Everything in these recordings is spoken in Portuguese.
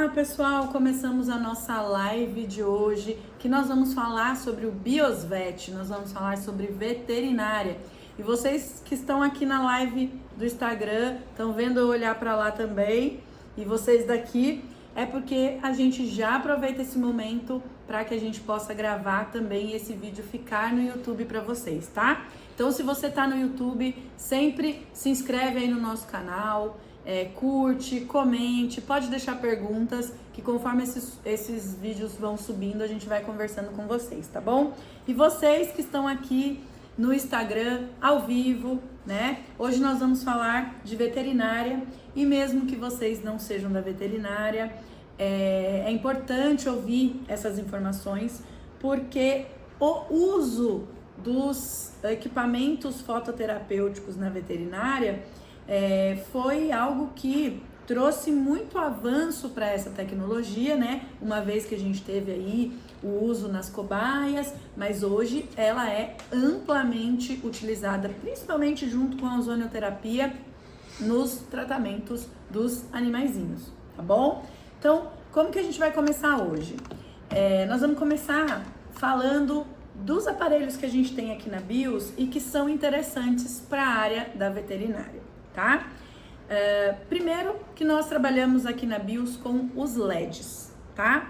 pessoal, começamos a nossa live de hoje, que nós vamos falar sobre o Biosvet, nós vamos falar sobre veterinária. E vocês que estão aqui na live do Instagram, estão vendo eu olhar para lá também, e vocês daqui, é porque a gente já aproveita esse momento para que a gente possa gravar também esse vídeo ficar no YouTube para vocês, tá? Então, se você tá no YouTube, sempre se inscreve aí no nosso canal, curte, comente, pode deixar perguntas, que conforme esses vídeos vão subindo, a gente vai conversando com vocês, tá bom? E vocês que estão aqui no Instagram, ao vivo, né? Hoje nós vamos falar de veterinária, e mesmo que vocês não sejam da veterinária, é importante ouvir essas informações, porque o uso dos equipamentos fototerapêuticos na veterinária foi algo que trouxe muito avanço para essa tecnologia, né? Uma vez que a gente teve aí o uso nas cobaias, mas hoje ela é amplamente utilizada, principalmente junto com a ozonioterapia, nos tratamentos dos animaizinhos, tá bom? Então, como que a gente vai começar hoje? Nós vamos começar falando dos aparelhos que a gente tem aqui na BIOS e que são interessantes para a área da veterinária, tá? Primeiro que nós trabalhamos aqui na BIOS com os LEDs, tá?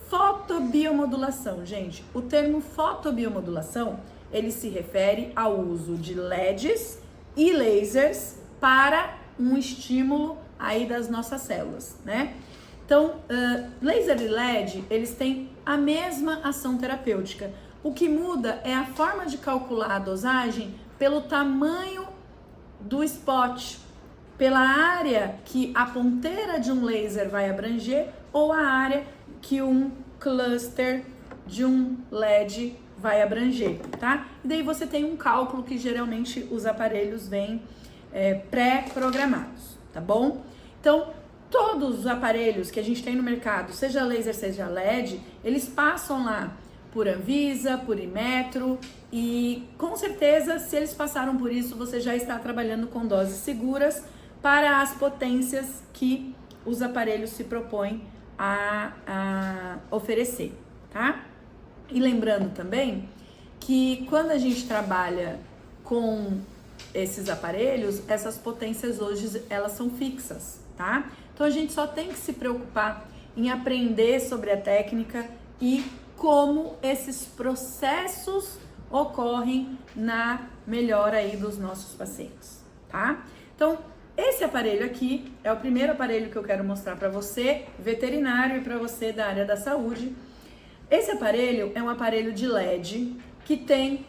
Fotobiomodulação, gente. O termo fotobiomodulação, ele se refere ao uso de LEDs e lasers para um estímulo aí das nossas células, né? Então, laser e LED, eles têm a mesma ação terapêutica. O que muda é a forma de calcular a dosagem pelo tamanho do spot, pela área que a ponteira de um laser vai abranger ou a área que um cluster de um LED vai abranger, tá? E daí você tem um cálculo que geralmente os aparelhos vêm pré-programados, tá bom? Então, todos os aparelhos que a gente tem no mercado, seja laser, seja LED, eles passam lá por Anvisa, por Inmetro, e com certeza, se eles passaram por isso, você já está trabalhando com doses seguras para as potências que os aparelhos se propõem a oferecer, tá? E lembrando também que quando a gente trabalha com esses aparelhos, essas potências hoje elas são fixas, tá? Então a gente só tem que se preocupar em aprender sobre a técnica e como esses processos ocorrem na melhora aí dos nossos pacientes, tá? Então, esse aparelho aqui é o primeiro aparelho que eu quero mostrar para você, veterinário, e para você da área da saúde. Esse aparelho é um aparelho de LED que tem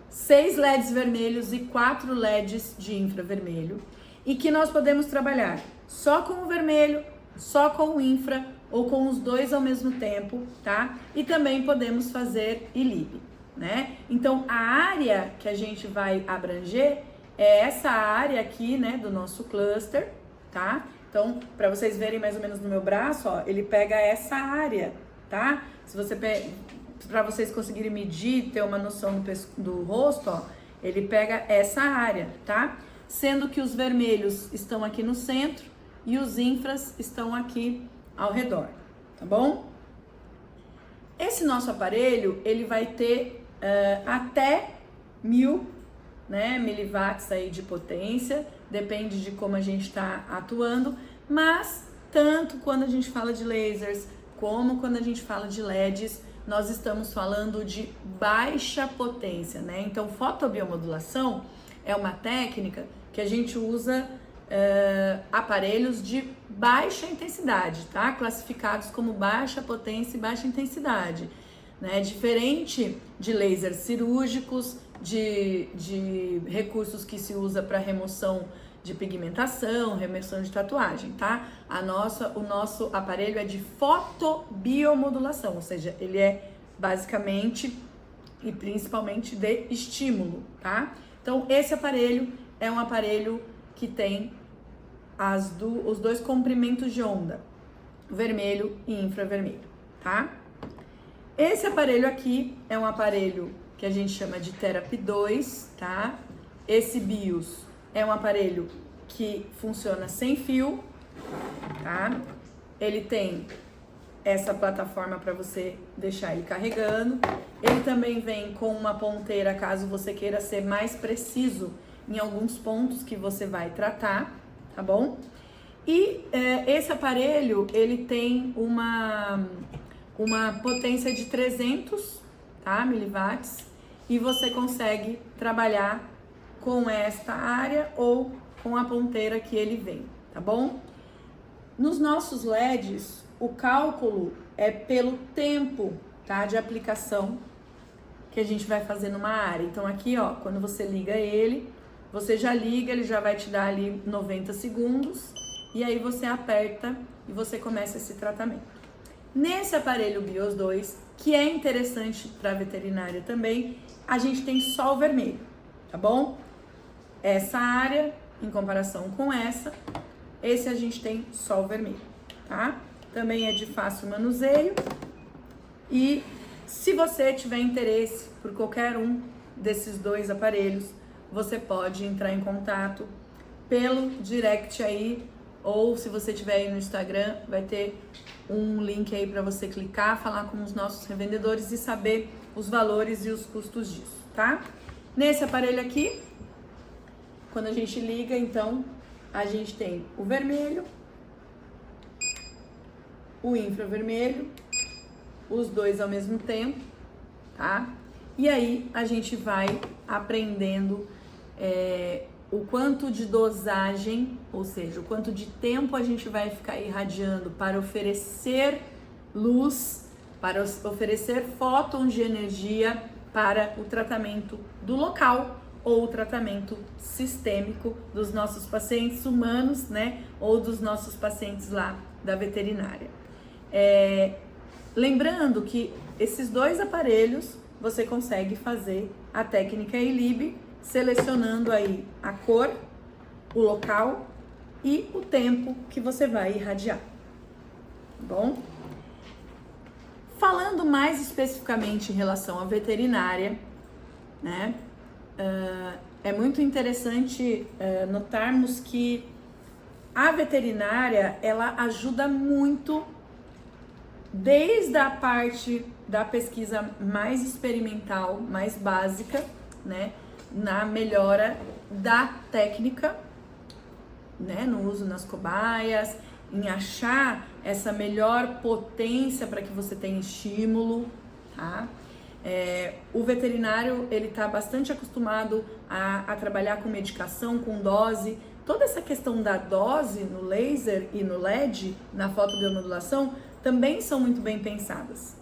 6 LEDs vermelhos e 4 LEDs de infravermelho, e que nós podemos trabalhar só com o vermelho, só com o infra ou com os dois ao mesmo tempo, tá? E também podemos fazer ILIB, né? Então, a área que a gente vai abranger é essa área aqui, né, do nosso cluster, tá? Então, para vocês verem mais ou menos no meu braço, ó, ele pega essa área, tá? Se você para vocês conseguirem medir, ter uma noção do rosto, ó, ele pega essa área, tá? Sendo que os vermelhos estão aqui no centro e os infras estão aqui ao redor, tá bom? Esse nosso aparelho, ele vai ter até 1000, né, miliwatts aí de potência, depende de como a gente está atuando, mas tanto quando a gente fala de lasers, como quando a gente fala de LEDs, nós estamos falando de baixa potência, né? Então, fotobiomodulação é uma técnica que a gente usa aparelhos de baixa intensidade, tá? Classificados como baixa potência e baixa intensidade, né? Diferente de lasers cirúrgicos, de recursos que se usa para remoção de pigmentação, remoção de tatuagem, tá? O nosso aparelho é de fotobiomodulação, ou seja, ele é basicamente e principalmente de estímulo, tá? Então, esse aparelho é um aparelho que tem os dois comprimentos de onda, vermelho e infravermelho, tá? Esse aparelho aqui é um aparelho que a gente chama de Therapy 2, tá? Esse BIOS é um aparelho que funciona sem fio, tá? Ele tem essa plataforma para você deixar ele carregando. Ele também vem com uma ponteira caso você queira ser mais preciso em alguns pontos que você vai tratar, tá bom? E esse aparelho, ele tem uma potência de 300, tá, miliwatts, e você consegue trabalhar com esta área ou com a ponteira que ele vem, tá bom? Nos nossos LEDs, o cálculo é pelo tempo, tá, de aplicação que a gente vai fazer numa área. Então aqui, ó, quando você liga ele, você já liga, ele já vai te dar ali 90 segundos e aí você aperta e você começa esse tratamento. Nesse aparelho BIOS 2, que é interessante para veterinária também, a gente tem só o vermelho, tá bom? Essa área, em comparação com essa, esse a gente tem só o vermelho, tá? Também é de fácil manuseio e se você tiver interesse por qualquer um desses dois aparelhos, você pode entrar em contato pelo direct aí, ou se você tiver aí no Instagram, vai ter um link aí para você clicar, falar com os nossos revendedores e saber os valores e os custos disso, tá? Nesse aparelho aqui, quando a gente liga, então, a gente tem o vermelho, o infravermelho, os dois ao mesmo tempo, tá? E aí a gente vai aprendendo o quanto de dosagem, ou seja, o quanto de tempo a gente vai ficar irradiando para oferecer luz, para oferecer fótons de energia para o tratamento do local ou o tratamento sistêmico dos nossos pacientes humanos, né? Ou dos nossos pacientes lá da veterinária. Lembrando que esses dois aparelhos você consegue fazer a técnica ELIB, selecionando aí a cor, o local e o tempo que você vai irradiar, tá bom? Falando mais especificamente em relação à veterinária, né? É muito interessante notarmos que a veterinária, ela ajuda muito desde a parte da pesquisa mais experimental, mais básica, né, na melhora da técnica, né, no uso nas cobaias, em achar essa melhor potência para que você tenha estímulo, tá? O veterinário, ele tá bastante acostumado a trabalhar com medicação, com dose. Toda essa questão da dose no laser e no LED, na fotobiomodulação, também são muito bem pensadas,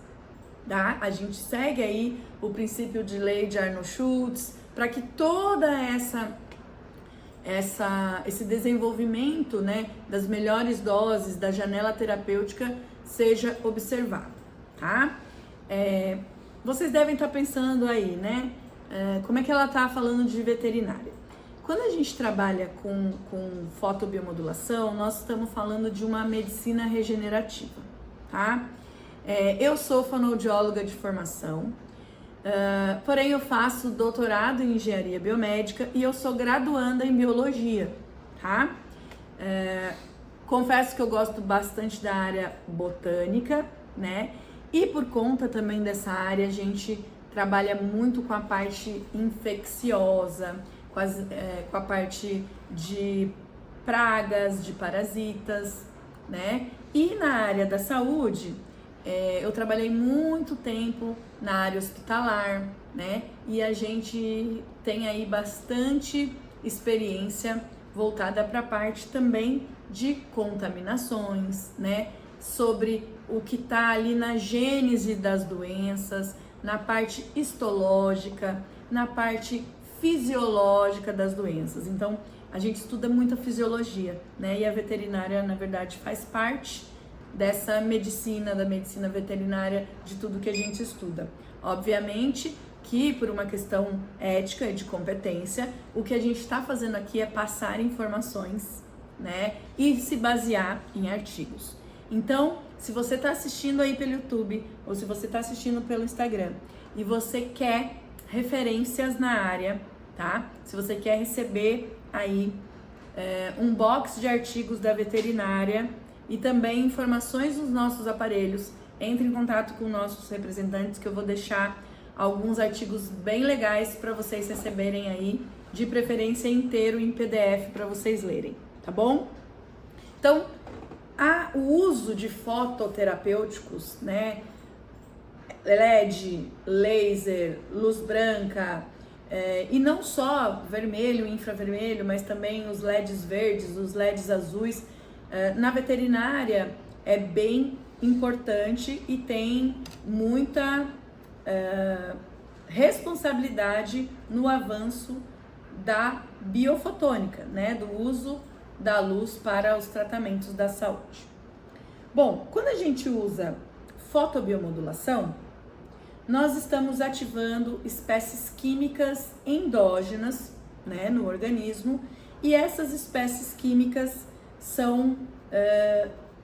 tá? A gente segue aí o princípio de lei de Arnold-Schultz para que toda esse desenvolvimento, né, das melhores doses, da janela terapêutica seja observado, tá? Vocês devem estar pensando aí, né? Como é que ela tá falando de veterinária? Quando a gente trabalha com fotobiomodulação, nós estamos falando de uma medicina regenerativa, tá? Eu sou fonoaudióloga de formação, porém eu faço doutorado em engenharia biomédica e eu sou graduanda em biologia, tá? Confesso que eu gosto bastante da área botânica, né? E por conta também dessa área, a gente trabalha muito com a parte infecciosa, com a parte de pragas, de parasitas, né? E na área da saúde, eu trabalhei muito tempo na área hospitalar, né? E a gente tem aí bastante experiência voltada para a parte também de contaminações, né? Sobre o que está ali na gênese das doenças, na parte histológica, na parte fisiológica das doenças. Então, a gente estuda muito a fisiologia, né? E a veterinária, na verdade, faz parte dessa medicina, da medicina veterinária, de tudo que a gente estuda. Obviamente que, por uma questão ética e de competência, o que a gente está fazendo aqui é passar informações, né? E se basear em artigos. Então, se você está assistindo aí pelo YouTube ou se você está assistindo pelo Instagram e você quer referências na área, tá? Se você quer receber aí um box de artigos da veterinária e também informações dos nossos aparelhos. Entre em contato com nossos representantes que eu vou deixar alguns artigos bem legais para vocês receberem aí, de preferência inteiro em PDF para vocês lerem, tá bom? Então, o uso de fototerapêuticos, né, LED, laser, luz branca, e não só vermelho, infravermelho, mas também os LEDs verdes, os LEDs azuis, na veterinária é bem importante e tem muita responsabilidade no avanço da biofotônica, né, do uso da luz para os tratamentos da saúde. Bom, quando a gente usa fotobiomodulação, nós estamos ativando espécies químicas endógenas, né, no organismo, e essas espécies químicas são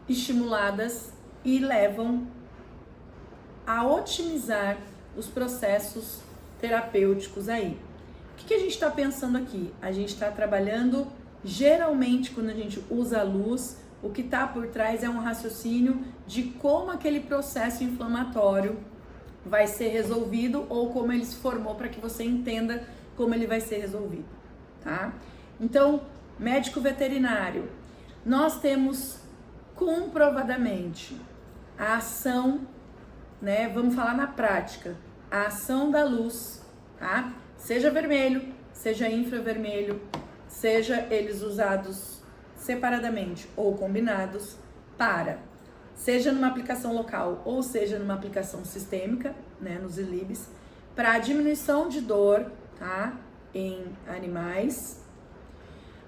estimuladas e levam a otimizar os processos terapêuticos aí. O que a gente está pensando aqui? A gente está trabalhando, geralmente, quando a gente usa a luz, o que está por trás é um raciocínio de como aquele processo inflamatório vai ser resolvido ou como ele se formou, para que você entenda como ele vai ser resolvido, tá? Então, médico veterinário, nós temos comprovadamente a ação, né? Vamos falar na prática, a ação da luz, tá? Seja vermelho, seja infravermelho, seja eles usados separadamente ou combinados seja numa aplicação local ou seja numa aplicação sistêmica, né, nos ILIBs, para diminuição de dor, tá, em animais,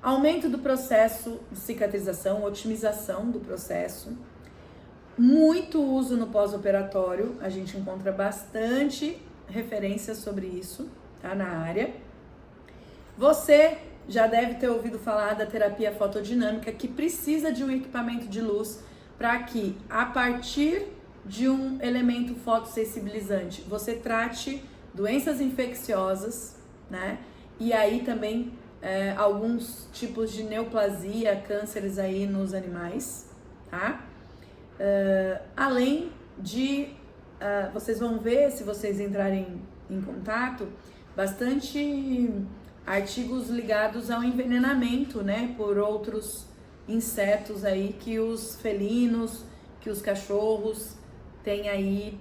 aumento do processo de cicatrização, otimização do processo, muito uso no pós-operatório, a gente encontra bastante referências sobre isso, tá, na área. Você já deve ter ouvido falar da terapia fotodinâmica, que precisa de um equipamento de luz para que, a partir de um elemento fotossensibilizante, você trate doenças infecciosas, né? E aí também alguns tipos de neoplasia, cânceres aí nos animais, tá? Além de, vocês vão ver, se vocês entrarem em contato, bastante artigos ligados ao envenenamento, né, por outros insetos aí que os felinos, que os cachorros têm aí,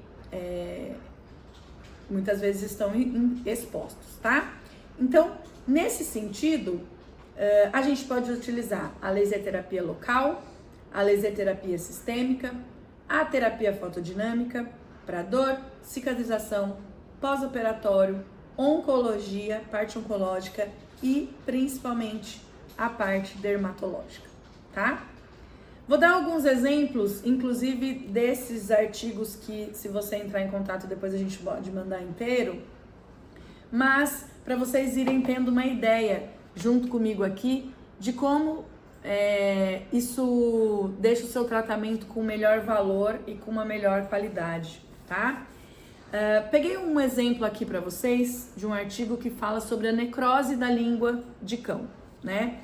muitas vezes estão expostos, tá? Então, nesse sentido, a gente pode utilizar a laser terapia local, a laser terapia sistêmica, a terapia fotodinâmica para dor, cicatrização, pós-operatório, oncologia, parte oncológica e principalmente a parte dermatológica, tá? Vou dar alguns exemplos, inclusive desses artigos que, se você entrar em contato, depois a gente pode mandar inteiro, mas para vocês irem tendo uma ideia junto comigo aqui de como isso deixa o seu tratamento com melhor valor e com uma melhor qualidade, tá? Peguei um exemplo aqui para vocês de um artigo que fala sobre a necrose da língua de cão, né?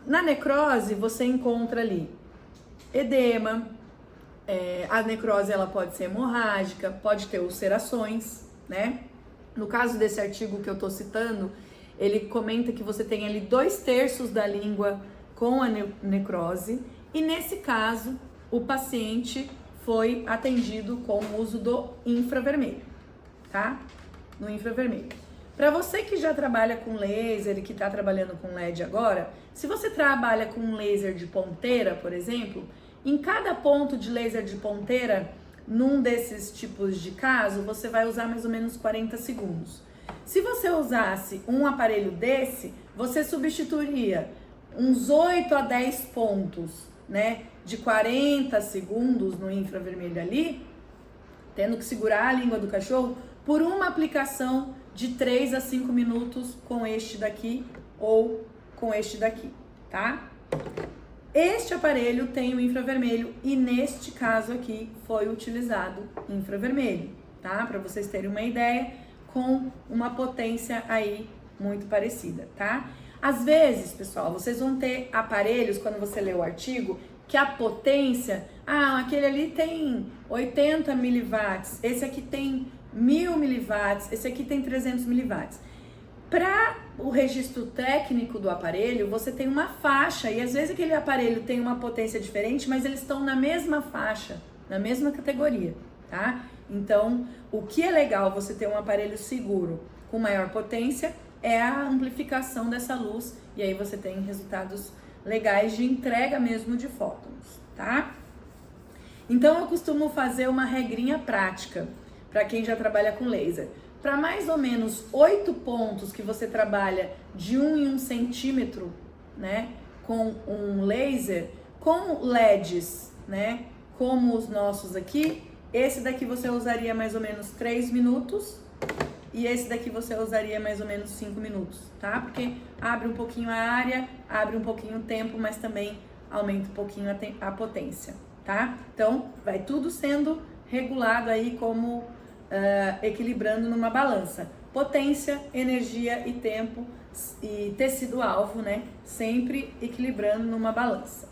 Na necrose você encontra ali edema, a necrose ela pode ser hemorrágica, pode ter ulcerações, né? No caso desse artigo que eu tô citando, ele comenta que você tem ali 2/3 da língua com a necrose e nesse caso o paciente foi atendido com o uso do infravermelho, tá? No infravermelho. Para você que já trabalha com laser e que está trabalhando com LED agora, se você trabalha com um laser de ponteira, por exemplo, em cada ponto de laser de ponteira, num desses tipos de caso, você vai usar mais ou menos 40 segundos. Se você usasse um aparelho desse, você substituiria uns 8 a 10 pontos, né, de 40 segundos no infravermelho ali, tendo que segurar a língua do cachorro, por uma aplicação de 3 a 5 minutos com este daqui ou com este daqui, tá? Este aparelho tem o infravermelho e neste caso aqui foi utilizado infravermelho, tá? Para vocês terem uma ideia, com uma potência aí muito parecida, tá? Às vezes, pessoal, vocês vão ter aparelhos, quando você lê o artigo, que a potência, aquele ali tem 80 miliwatts, esse aqui tem 1000 miliwatts, esse aqui tem 300 miliwatts. Para o registro técnico do aparelho, você tem uma faixa, e às vezes aquele aparelho tem uma potência diferente, mas eles estão na mesma faixa, na mesma categoria, tá? Então, o que é legal você ter um aparelho seguro com maior potência é a amplificação dessa luz, e aí você tem resultados legais de entrega mesmo de fótons, tá? Então eu costumo fazer uma regrinha prática para quem já trabalha com laser. Para mais ou menos 8 pontos que você trabalha de 1 em 1 centímetro, né, com um laser, com LEDs, né, como os nossos aqui, esse daqui você usaria mais ou menos 3 minutos e esse daqui você usaria mais ou menos 5 minutos, tá? Porque abre um pouquinho a área, abre um pouquinho o tempo, mas também aumenta um pouquinho a potência, tá? Então, vai tudo sendo regulado aí como equilibrando numa balança. Potência, energia e tempo e tecido-alvo, né? Sempre equilibrando numa balança.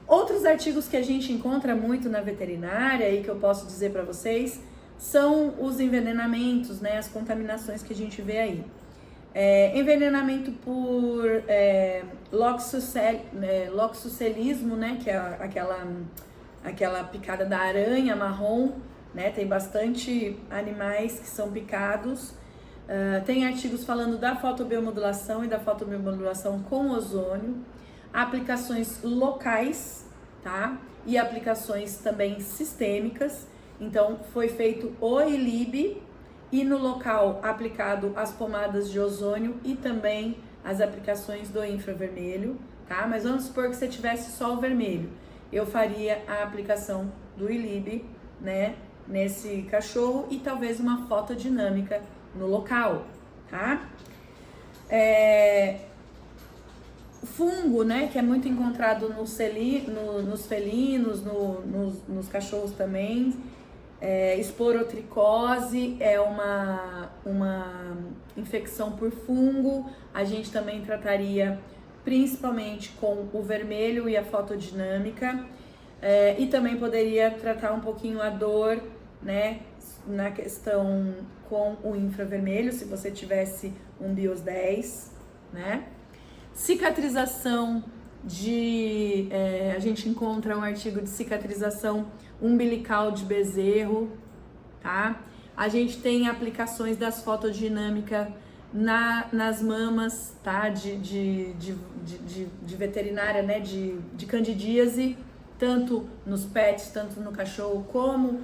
Outros artigos que a gente encontra muito na veterinária e que eu posso dizer para vocês são os envenenamentos, né? As contaminações que a gente vê aí. Envenenamento por loxoscelismo, né? Que é aquela picada da aranha marrom, né? Tem bastante animais que são picados. Tem artigos falando da fotobiomodulação e da fotobiomodulação com ozônio, aplicações locais, tá? E aplicações também sistêmicas. Então, foi feito o ILIB e no local aplicado as pomadas de ozônio e também as aplicações do infravermelho, tá? Mas vamos supor que você tivesse só o vermelho. Eu faria a aplicação do ILIB, né, nesse cachorro e talvez uma fotodinâmica no local, tá? Fungo, né, que é muito encontrado nos felinos, nos cachorros também. Esporotricose é uma infecção por fungo. A gente também trataria principalmente com o vermelho e a fotodinâmica. E também poderia tratar um pouquinho a dor, né, na questão com o infravermelho, se você tivesse um BIOS 10, né? Cicatrização a gente encontra um artigo de cicatrização umbilical de bezerro, tá? A gente tem aplicações das fotodinâmicas nas mamas, tá? De veterinária, né? De candidíase, tanto nos pets, tanto no cachorro, como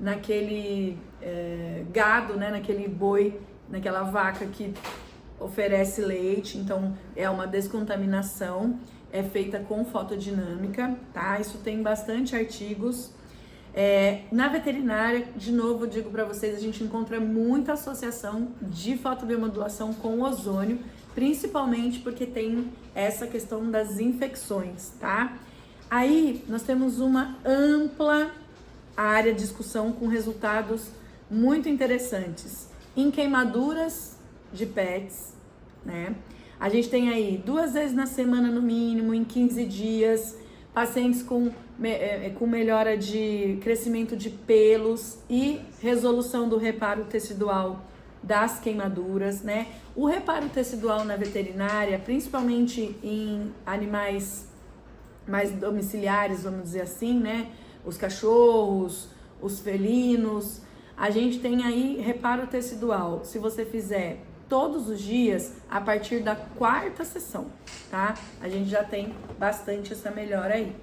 naquele gado, né? Naquele boi, naquela vaca que oferece leite. Então é uma descontaminação, é feita com fotodinâmica, tá? Isso tem bastante artigos. Na veterinária, de novo, digo para vocês, a gente encontra muita associação de fotobiomodulação com ozônio, principalmente porque tem essa questão das infecções, tá? Aí nós temos uma ampla área de discussão com resultados muito interessantes em queimaduras de pets, né? A gente tem aí 2 vezes na semana no mínimo, em 15 dias, pacientes com melhora de crescimento de pelos e resolução do reparo tecidual das queimaduras, né? O reparo tecidual na veterinária, principalmente em animais mais domiciliares, vamos dizer assim, né? Os cachorros, os felinos, a gente tem aí reparo tecidual. Se você fizer todos os dias, a partir da 4ª sessão, tá? A gente já tem bastante essa melhora aí.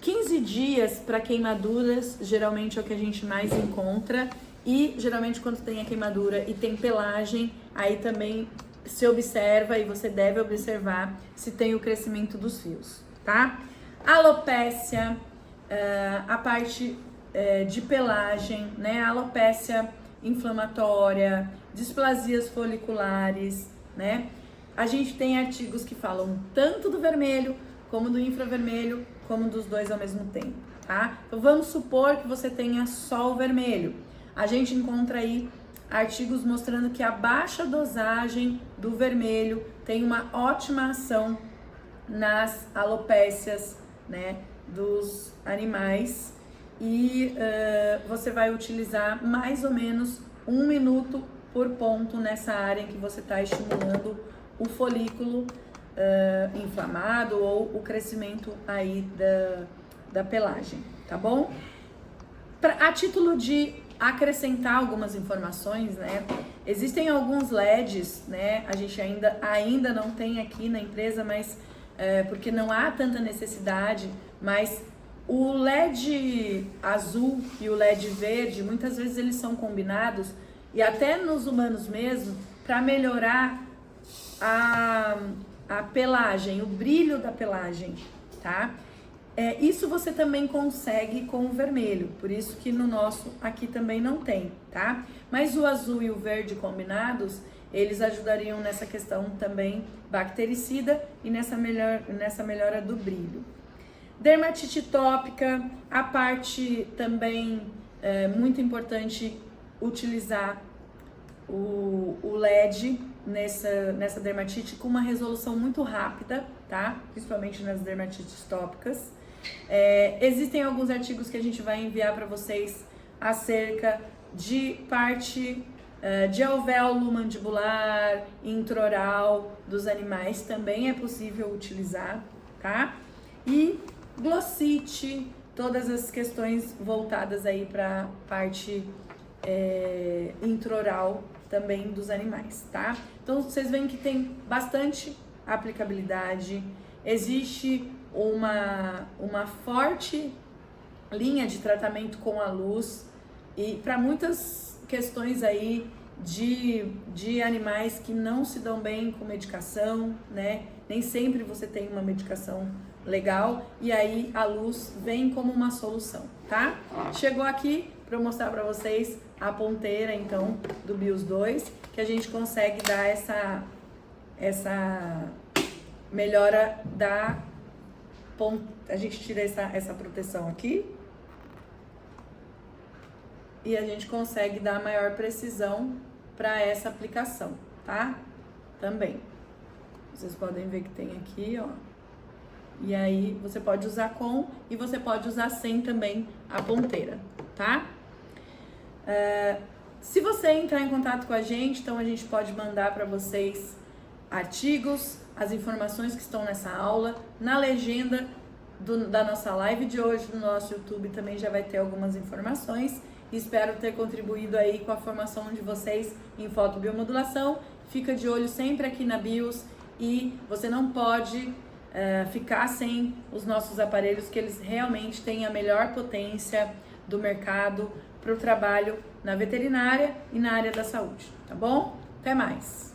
15 dias para queimaduras, geralmente é o que a gente mais encontra. E geralmente quando tem a queimadura e tem pelagem, aí também se observa e você deve observar se tem o crescimento dos fios, tá? Alopécia, a parte de pelagem, né? Alopécia inflamatória, displasias foliculares, né? A gente tem artigos que falam tanto do vermelho, como do infravermelho, como dos dois ao mesmo tempo, tá? Então vamos supor que você tenha só o vermelho. A gente encontra aí artigos mostrando que a baixa dosagem do vermelho tem uma ótima ação nas alopécias, né, dos animais. E você vai utilizar mais ou menos 1 minuto por ponto nessa área em que você está estimulando o folículo inflamado ou o crescimento aí da pelagem, tá bom? A título de acrescentar algumas informações, né? Existem alguns LEDs, né? A gente ainda não tem aqui na empresa, mas porque não há tanta necessidade, mas o LED azul e o LED verde, muitas vezes eles são combinados, e até nos humanos mesmo, para melhorar a pelagem, o brilho da pelagem, tá? Isso você também consegue com o vermelho, por isso que no nosso aqui também não tem, tá? Mas o azul e o verde combinados, eles ajudariam nessa questão também bactericida e nessa melhora do brilho. Dermatite tópica, a parte também muito importante utilizar o LED nessa dermatite com uma resolução muito rápida, tá? Principalmente nas dermatites tópicas. Existem alguns artigos que a gente vai enviar para vocês acerca de parte de alvéolo mandibular, intraoral dos animais, também é possível utilizar, tá? E glossite, todas as questões voltadas aí para parte intraoral também dos animais, tá? Então vocês veem que tem bastante aplicabilidade, existe uma forte linha de tratamento com a luz e para muitas questões aí de animais que não se dão bem com medicação, né? Nem sempre você tem uma medicação legal e aí a luz vem como uma solução, tá? Chegou aqui para eu mostrar para vocês a ponteira então do BIOS 2, que a gente consegue dar essa melhora a gente tira essa proteção aqui e a gente consegue dar maior precisão para essa aplicação, tá? Também. Vocês podem ver que tem aqui, ó. E aí você pode usar com e você pode usar sem também a ponteira, tá? Se você entrar em contato com a gente, então a gente pode mandar para vocês artigos, as informações que estão nessa aula, na legenda da nossa live de hoje no nosso YouTube também já vai ter algumas informações. Espero ter contribuído aí com a formação de vocês em fotobiomodulação. Fica de olho sempre aqui na BIOS e você não pode ficar sem os nossos aparelhos, que eles realmente têm a melhor potência do mercado para o trabalho na veterinária e na área da saúde, tá bom? Até mais!